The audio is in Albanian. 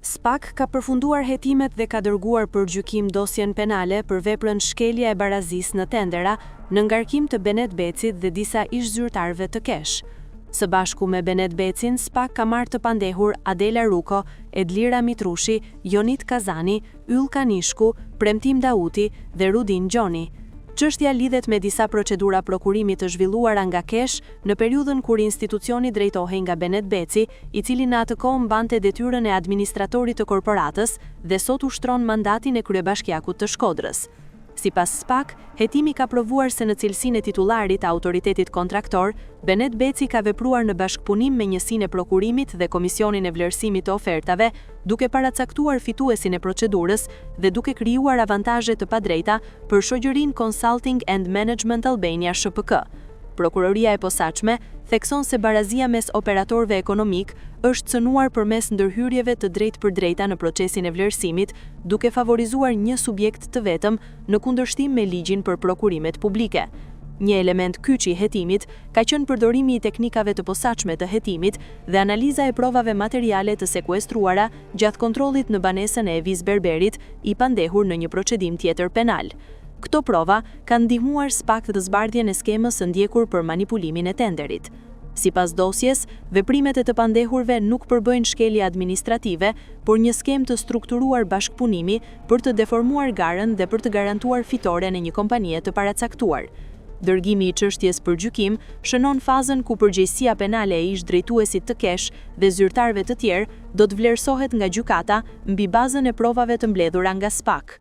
SPAK ka përfunduar hetimet dhe ka dërguar për gjykim dosjen penale për veprën shkelja e barazisë në tendera në ngarkim të Benet Becit dhe disa ish-zyrtarëve të Kesh. Së bashku me Benet Becin, SPAK ka marrë të pandehur Adela Ruko, Edlira Mitrushi, Jonit Kazani, Yll Kanishku, Premtim Dauti dhe Rudin Gjoni. Çështja lidhet me disa procedura prokurimi të zhvilluara nga Kesh në periudhën kur institucioni drejtohej nga Benet Beci, i cili në atë kohë mbante detyrën e administratorit të korporatës dhe sot ushtron mandatin e kryebashkiakut të Shkodrës. Sipas SPAK, hetimi ka provuar se në cilësinë e titularit të autoritetit kontraktor, Benet Beci ka vepruar në bashkëpunim me njësinë e prokurimit dhe Komisionin e Vlerësimit të Ofertave, duke paracaktuar fituesin e procedurës dhe duke krijuar avantazhe të padrejta për shoqërinë Consulting and Management Albania SHPK. Prokuroria e posaçme thekson se barazia mes operatorëve ekonomik është cënuar përmes ndërhyrjeve të drejtpërdrejta në procesin e vlerësimit, duke favorizuar një subjekt të vetëm në kundërshtim me ligjin për prokurimet publike. Një element kyç i hetimit ka qenë përdorimi i teknikave të posaçme të hetimit dhe analiza e provave materiale të sekuestruara gjatë kontrollit në banesën e Evis Berberit, i pandehur në një procedim tjetër penal. Këto prova kanë ndihmuar SPAK të zbardhjen e skemës së ndjekur për manipulimin e tenderit. Sipas dosjes, veprimet e të pandehurve nuk përbëjnë shkelje administrative, por një skemë të strukturuar bashkëpunimi për të deformuar garën dhe për të garantuar fitoren e një kompanie të paracaktuar. Dërgimi i çështjes për gjykim shënon fazën ku përgjegjësia penale e ish-drejtuesit të Kesh dhe zyrtarëve të tjerë do të vlerësohet nga gjykata mbi bazën e provave të mbledhura nga SPAK.